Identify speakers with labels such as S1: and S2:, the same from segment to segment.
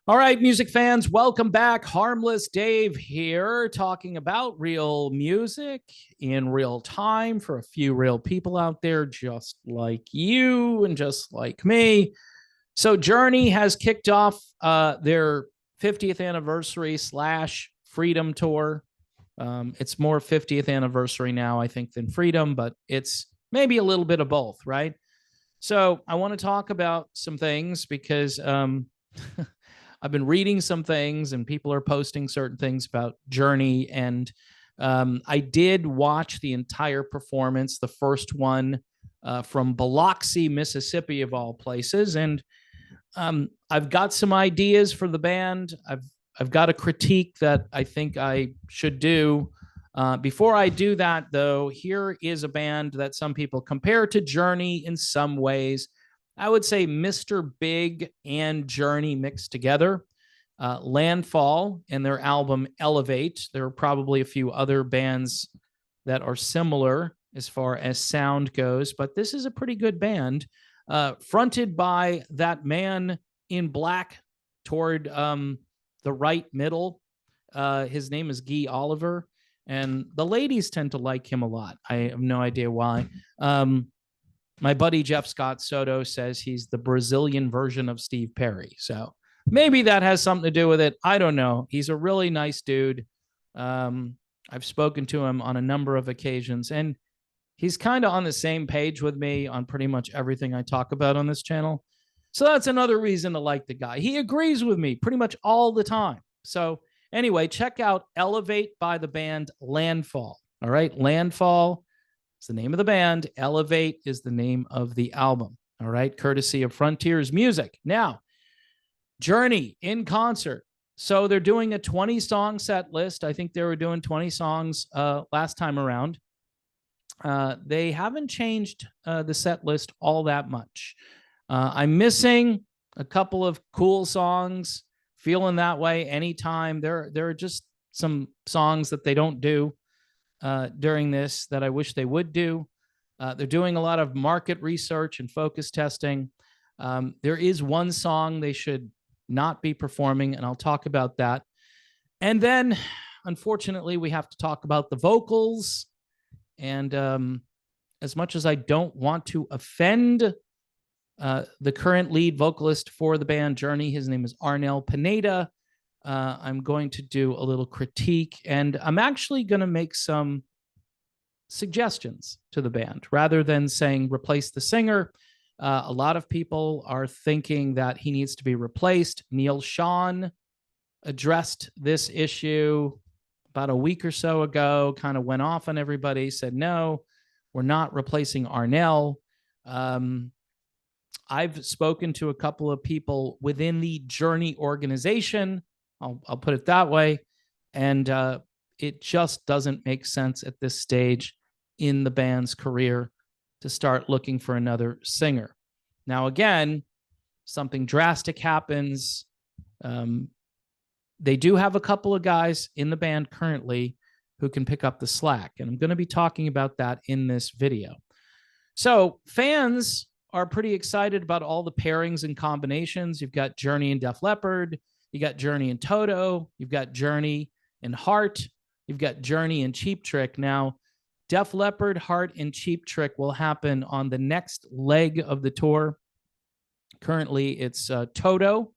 S1: All right, music fans, welcome back. Harmless Dave here, talking about real music in real time for a few real people out there, just like you and just like me. So, Journey has kicked off their 50th anniversary slash Freedom Tour. It's more 50th anniversary now, I think, than Freedom, but it's maybe a little bit of both, right? So, I want to talk about some things because I've been reading some things and people are posting certain things about Journey. And I did watch the entire performance, the first one from Biloxi, Mississippi, of all places. And I've got some ideas for the band. I've got a critique that I think I should do. Before I do that, though, here is a band that some people compare to Journey in some ways. I would say Mr. Big and Journey mixed together. Landfall and their album Elevate. There are probably a few other bands that are similar as far as sound goes, but this is a pretty good band, fronted by that man in black toward the right middle. His name is Guy Oliver, and the ladies tend to like him a lot. I have no idea why. My buddy Jeff Scott Soto says he's the Brazilian version of Steve Perry. So maybe that has something to do with it. I don't know. He's a really nice dude. I've spoken to him on a number of occasions, and he's kind of on the same page with me on pretty much everything I talk about on this channel. So that's another reason to like the guy. He agrees with me pretty much all the time. So anyway, check out Elevate by the band Landfall. All right, Landfall. It's the name of the band. Elevate is the name of the album. All right, courtesy of Frontiers Music. Now, Journey in concert. So they're doing a 20-song set list. I think they were doing 20 songs last time around. They haven't changed the set list all that much. I'm missing a couple of cool songs. Feeling that way anytime. There are just some songs that they don't do during this that I wish they would do. They're doing a lot of market research and focus testing. There is one song they should not be performing, and I'll talk about that. And then, unfortunately, we have to talk about the vocals. And as much as I don't want to offend the current lead vocalist for the band Journey, his name is Arnell Pineda, I'm going to do a little critique, and I'm actually going to make some suggestions to the band rather than saying replace the singer. A lot of people are thinking that he needs to be replaced. Neil Sean addressed this issue about a week or so ago, kind of went off on everybody, said, no, we're not replacing Arnell. I've spoken to a couple of people within the Journey organization. I'll put it that way. And it just doesn't make sense at this stage in the band's career to start looking for another singer. Now, again, something drastic happens. They do have a couple of guys in the band currently who can pick up the slack. And I'm going to be talking about that in this video. So fans are pretty excited about all the pairings and combinations. You've got Journey and Def Leppard. You got Journey and Toto. You've got Journey and Heart. You've got Journey and Cheap Trick. Now, Def Leppard, Heart, and Cheap Trick will happen on the next leg of the tour. Currently, it's Toto.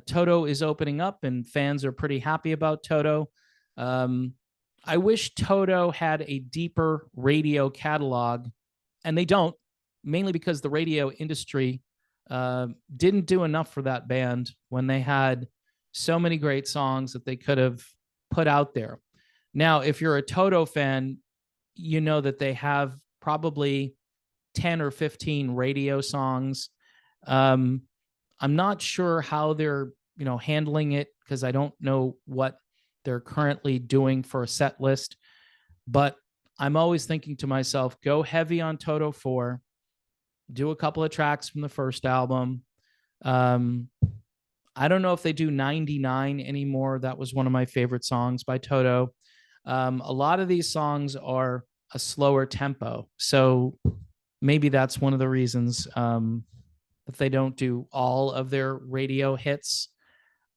S1: Toto is opening up, and fans are pretty happy about Toto. I wish Toto had a deeper radio catalog, and they don't, mainly because the radio industry didn't do enough for that band when they had so many great songs that they could have put out there. Now, if you're a Toto fan, you know that they have probably 10 or 15 radio songs. I'm not sure how they're, handling it because I don't know what they're currently doing for a set list. But I'm always thinking to myself, go heavy on Toto 4, do a couple of tracks from the first album. I don't know if they do 99 anymore. That was one of my favorite songs by Toto. A lot of these songs are a slower tempo. So maybe that's one of the reasons that they don't do all of their radio hits.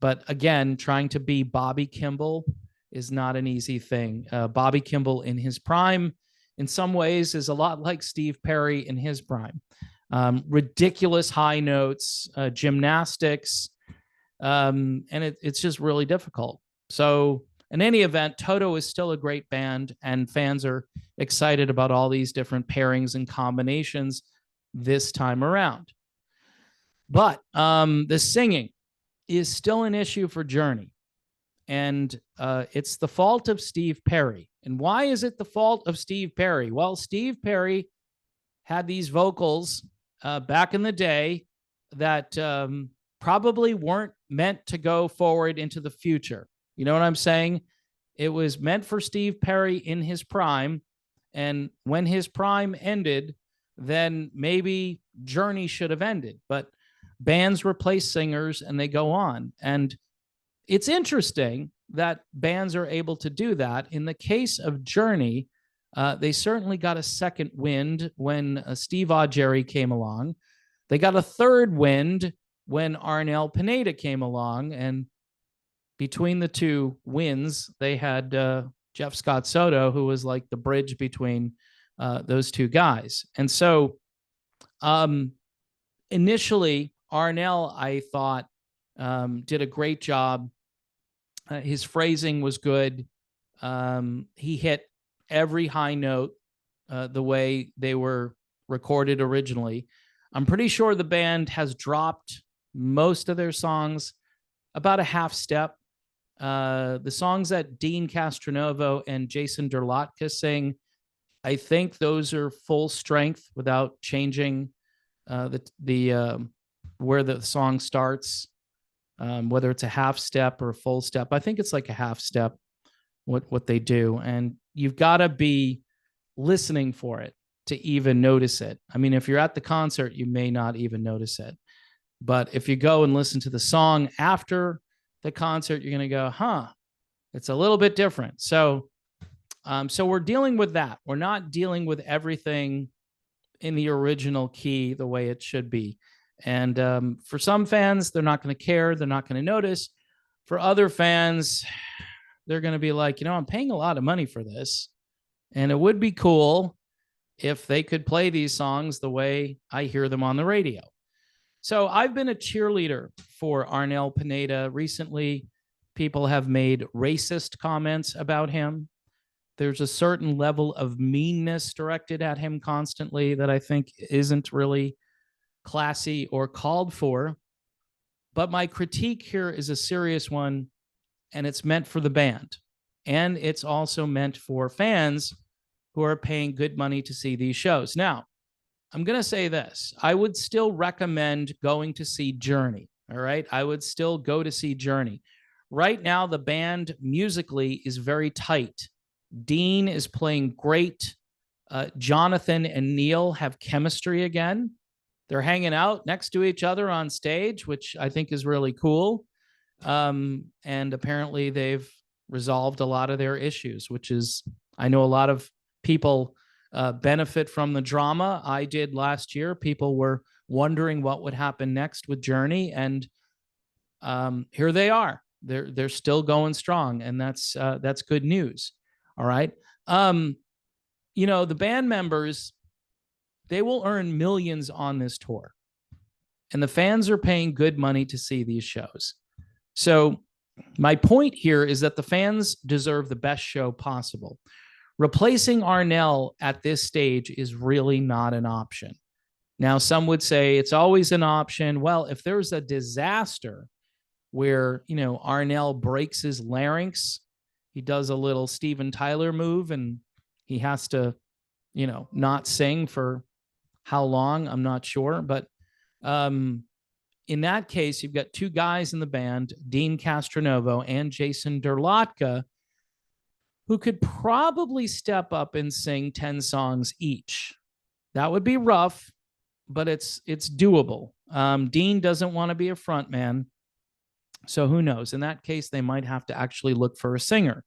S1: But again, trying to be Bobby Kimball is not an easy thing. Bobby Kimball in his prime, in some ways, is a lot like Steve Perry in his prime. Ridiculous high notes, gymnastics, and it's just really difficult. So in any event, Toto is still a great band, and fans are excited about all these different pairings and combinations this time around. But the singing is still an issue for Journey. And it's the fault of Steve Perry. And why is it the fault of Steve Perry? Well, Steve Perry had these vocals back in the day that probably weren't meant to go forward into the future. You know what I'm saying? It was meant for Steve Perry in his prime. And when his prime ended, then maybe Journey should have ended. But bands replace singers and they go on. And it's interesting that bands are able to do that. In the case of Journey, they certainly got a second wind when Steve Augeri came along. They got a third wind when Arnell Pineda came along. And between the two wins, they had Jeff Scott Soto, who was like the bridge between those two guys. And so initially, Arnell, I thought, did a great job. His phrasing was good. He hit every high note the way they were recorded originally. I'm pretty sure the band has dropped most of their songs about a half step. The songs that Dean Castronovo and Jason Derlotka sing, I think those are full strength without changing where the song starts, whether it's a half step or a full step. I think it's like a half step, what they do. And you've got to be listening for it to even notice it. I mean, if you're at the concert, you may not even notice it. But if you go and listen to the song after the concert, you're going to go, huh, it's a little bit different. So we're dealing with that. We're not dealing with everything in the original key the way it should be. And for some fans, they're not going to care. They're not going to notice. For other fans, they're going to be like, I'm paying a lot of money for this. And it would be cool if they could play these songs the way I hear them on the radio. So I've been a cheerleader for Arnell Pineda. Recently, people have made racist comments about him. There's a certain level of meanness directed at him constantly that I think isn't really classy or called for. But my critique here is a serious one, and it's meant for the band. And it's also meant for fans who are paying good money to see these shows. Now, I'm going to say this. I would still recommend going to see Journey, all right? I would still go to see Journey. Right now, the band musically is very tight. Dean is playing great. Jonathan and Neil have chemistry again. They're hanging out next to each other on stage, which I think is really cool. And apparently they've resolved a lot of their issues, which is, I know a lot of people benefit from the drama. I did last year. People were wondering what would happen next with Journey, and here they are. They're still going strong, and that's good news. All right. The band members, they will earn millions on this tour, and the fans are paying good money to see these shows. So my point here is that the fans deserve the best show possible. Replacing Arnell at this stage is really not an option. Now, some would say it's always an option. Well, if there's a disaster where, Arnell breaks his larynx, he does a little Steven Tyler move and he has to, not sing for how long, I'm not sure. But in that case, you've got two guys in the band, Dean Castronovo and Jason Derlotka, who could probably step up and sing 10 songs each. That would be rough, but it's doable. Dean doesn't want to be a front man, so who knows? In that case, they might have to actually look for a singer.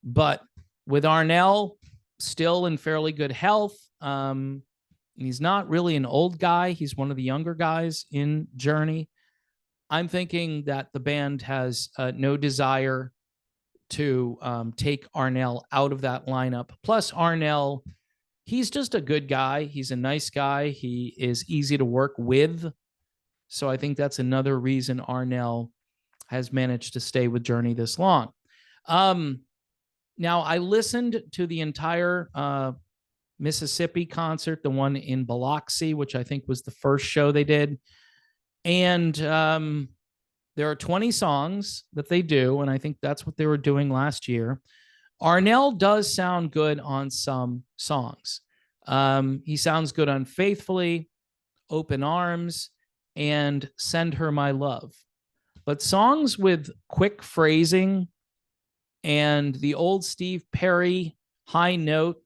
S1: But with Arnell still in fairly good health, he's not really an old guy. He's one of the younger guys in Journey. I'm thinking that the band has no desire to take Arnell out of that lineup. Plus, Arnell, he's just a good guy. He's a nice guy. He is easy to work with. So I think that's another reason Arnell has managed to stay with Journey this long. Now, I listened to the entire Mississippi concert, the one in Biloxi, which I think was the first show they did. And there are 20 songs that they do, and I think that's what they were doing last year. Arnell does sound good on some songs. He sounds good on Faithfully, Open Arms, and Send Her My Love. But songs with quick phrasing and the old Steve Perry high note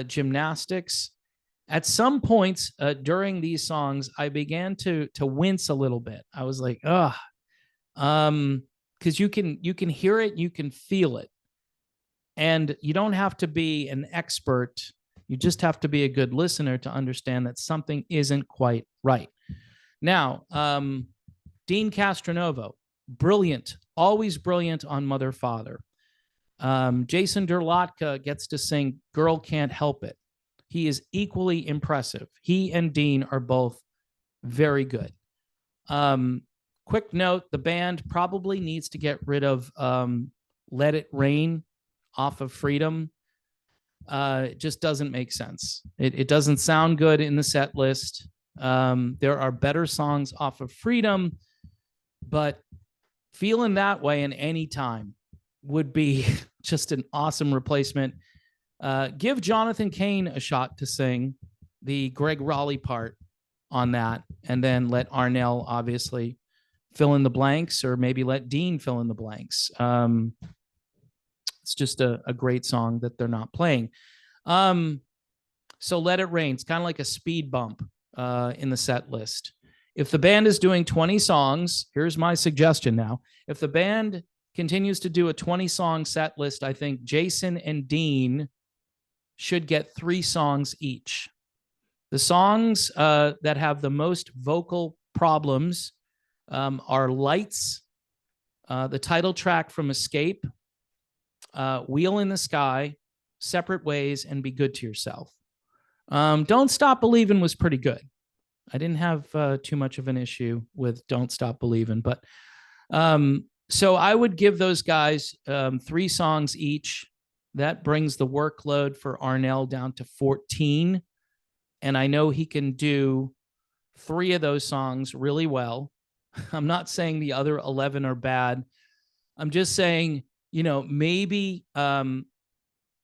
S1: gymnastics, at some points during these songs, I began to wince a little bit. I was like, ugh, because you can hear it, you can feel it, and you don't have to be an expert. You just have to be a good listener to understand that something isn't quite right. Now, Dean Castronovo, brilliant, always brilliant on Mother Father. Jason Derlotka gets to sing Girl Can't Help It. He is equally impressive. He and Dean are both very good. Quick note, the band probably needs to get rid of Let It Rain off of Freedom. It just doesn't make sense. It doesn't sound good in the set list. There are better songs off of Freedom, but Feeling That Way in Any Time would be just an awesome replacement. Give Jonathan Cain a shot to sing the Greg Raleigh part on that, and then let Arnell obviously fill in the blanks, or maybe let Dean fill in the blanks. It's just a great song that they're not playing. So Let It Rain, it's kind of like a speed bump in the set list. If the band is doing 20 songs, here's my suggestion now. If the band continues to do a 20-song set list, I think Jason and Dean should get 3 songs each. The songs that have the most vocal problems are Lights, the title track from Escape, Wheel in the Sky, Separate Ways, and Be Good to Yourself. Don't Stop Believin' was pretty good. I didn't have too much of an issue with Don't Stop Believin', but so I would give those guys 3 songs each. That brings the workload for Arnell down to 14. And I know he can do 3 of those songs really well. I'm not saying the other 11 are bad. I'm just saying, maybe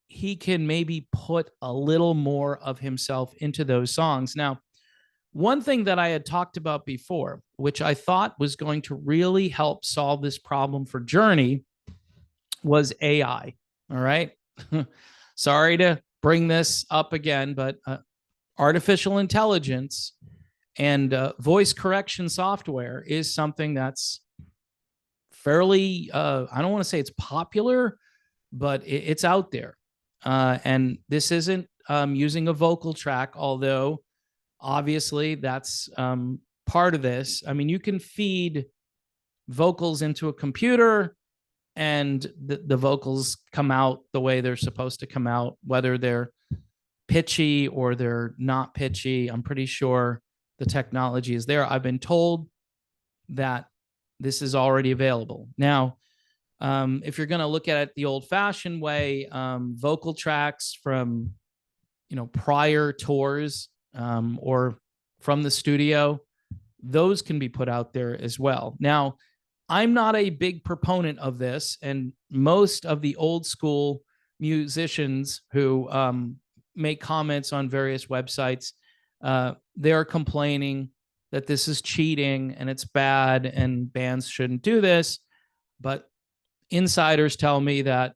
S1: he can maybe put a little more of himself into those songs. Now, one thing that I had talked about before, which I thought was going to really help solve this problem for Journey, was AI. All right. Sorry to bring this up again, but artificial intelligence and voice correction software is something that's fairly, I don't want to say it's popular, but it's out there. And this isn't using a vocal track, although obviously that's part of this. I mean, you can feed vocals into a computer and the vocals come out the way they're supposed to come out, whether they're pitchy or they're not pitchy. I'm pretty sure the technology is there. I've been told that this is already available. Now, if you're going to look at it the old-fashioned way, vocal tracks from, prior tours or from the studio, those can be put out there as well. Now, I'm not a big proponent of this, and most of the old school musicians who make comments on various websites, they're complaining that this is cheating and it's bad and bands shouldn't do this. But insiders tell me that,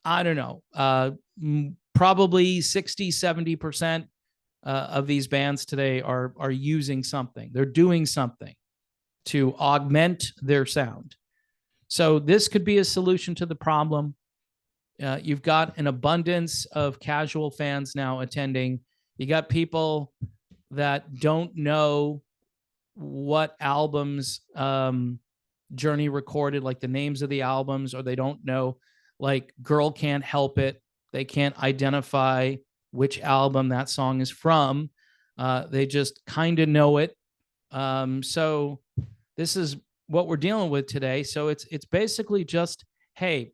S1: I don't know, probably 60, 70% of these bands today are using something. They're doing something to augment their sound. So this could be a solution to the problem. You've got an abundance of casual fans now attending. You got people that don't know what albums Journey recorded, like the names of the albums, or they don't know, like Girl Can't Help It. They can't identify which album that song is from. They just kind of know it. So this is what we're dealing with today. So it's basically just, hey,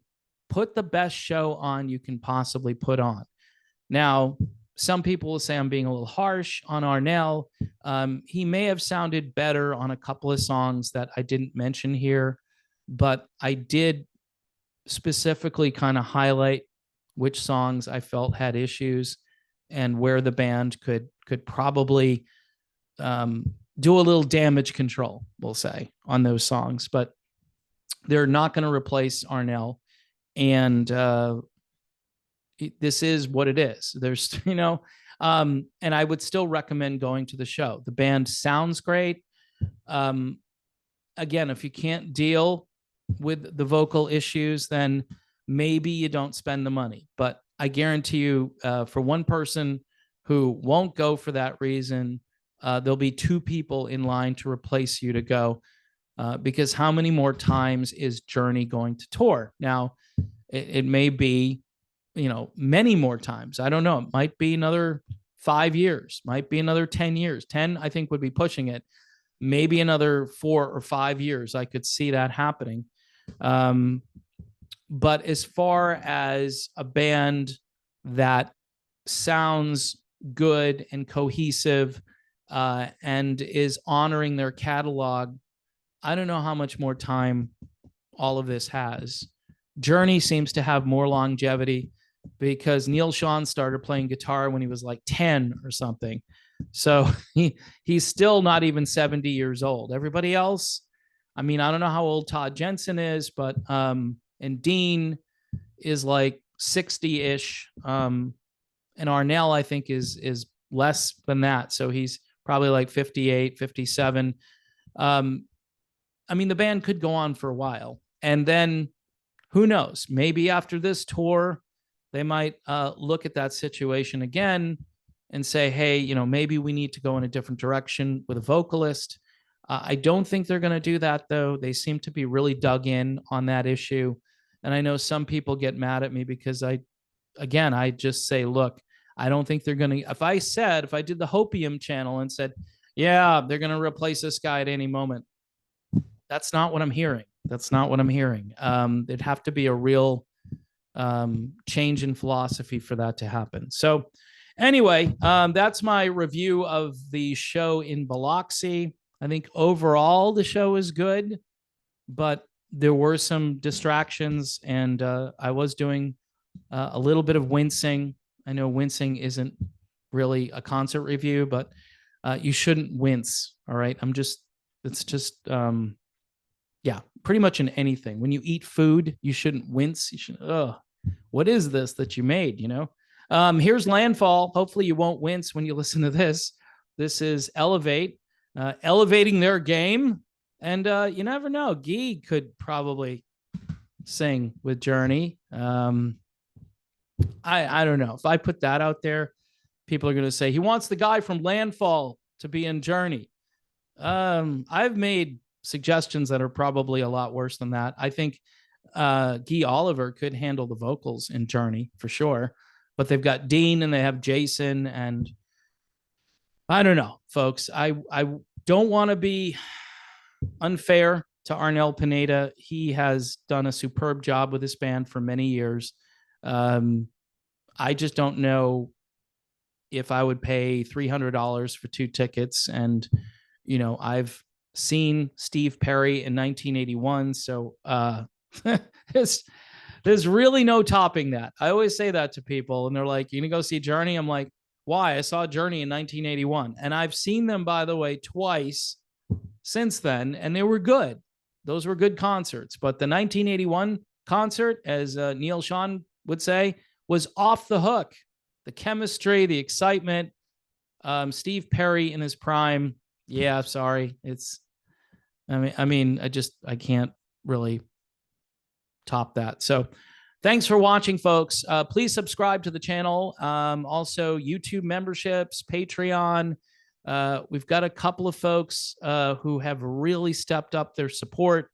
S1: put the best show on you can possibly put on. Now, some people will say I'm being a little harsh on Arnell. He may have sounded better on a couple of songs that I didn't mention here, but I did specifically kind of highlight which songs I felt had issues and where the band could probably do a little damage control, we'll say, on those songs. But they're not going to replace Arnell, and this is what it is. There's, and I would still recommend going to the show. The band sounds great. Again, if you can't deal with the vocal issues, then maybe you don't spend the money. But I guarantee you, for one person who won't go for that reason, there'll be two people in line to replace you to go. Because how many more times is Journey going to tour? Now, it may be, many more times. I don't know. It might be another 5 years, might be another 10 years. 10, I think, would be pushing it. Maybe another 4 or 5 years. I could see that happening. But as far as a band that sounds good and cohesive and is honoring their catalog, I don't know how much more time all of this has. Journey seems to have more longevity because Neil Sean started playing guitar when he was like 10 or something. So he's still not even 70 years old. Everybody else, I mean, I don't know how old Todd Jensen is, but and Dean is like 60-ish. And Arnell, I think, is less than that. So he's probably like 58, 57. I mean, the band could go on for a while. And then who knows? Maybe after this tour, they might look at that situation again and say, hey, maybe we need to go in a different direction with a vocalist. I don't think they're going to do that, though. They seem to be really dug in on that issue. And I know some people get mad at me because I just say, look, I don't think they're going to. If I did the Hopium channel and said, yeah, they're going to replace this guy at any moment, that's not what I'm hearing. That's not what I'm hearing. It'd have to be a real change in philosophy for that to happen. So anyway, that's my review of the show in Biloxi. I think overall the show is good, but there were some distractions, and I was doing a little bit of wincing. I know wincing isn't really a concert review, but you shouldn't wince. All right. It's just, yeah, pretty much in anything. When you eat food, you shouldn't wince. You should, what is this that you made? Here's Landfall. Hopefully you won't wince when you listen to this. This is Elevate, elevating their game. And you never know. Guy could probably sing with Journey. I don't know. If I put that out there, people are going to say, he wants the guy from Landfall to be in Journey. I've made suggestions that are probably a lot worse than that. I think Guy Oliver could handle the vocals in Journey for sure, but they've got Dean and they have Jason, and I don't know, folks. I don't want to be unfair to Arnell Pineda. He has done a superb job with this band for many years. I just don't know if I would pay $300 for 2 tickets. And, I've seen Steve Perry in 1981. So there's really no topping that. I always say that to people, and they're like, you gonna go see Journey? I'm like, why? I saw Journey in 1981. And I've seen them, by the way, twice since then, and they were good. Those were good concerts. But the 1981 concert, as Neil Sean would say, was off the hook. The chemistry, the excitement, Steve Perry in his prime. Yeah, sorry. I can't really top that. So thanks for watching, folks. Please subscribe to the channel. Also, YouTube memberships, Patreon. We've got a couple of folks who have really stepped up their support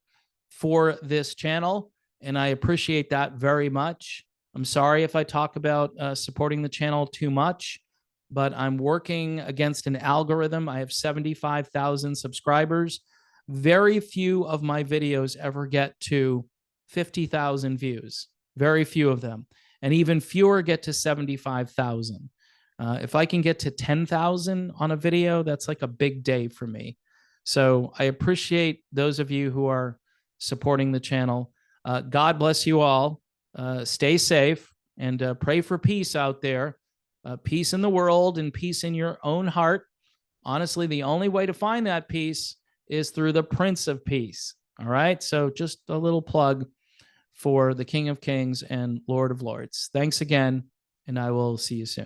S1: for this channel, and I appreciate that very much. I'm sorry if I talk about supporting the channel too much, but I'm working against an algorithm. I have 75,000 subscribers. Very few of my videos ever get to 50,000 views. Very few of them. And even fewer get to 75,000. If I can get to 10,000 on a video, that's like a big day for me. So I appreciate those of you who are supporting the channel. God bless you all. Stay safe and pray for peace out there. Peace in the world and peace in your own heart. Honestly, the only way to find that peace is through the Prince of Peace. All right. So just a little plug for the King of Kings and Lord of Lords. Thanks again, and I will see you soon.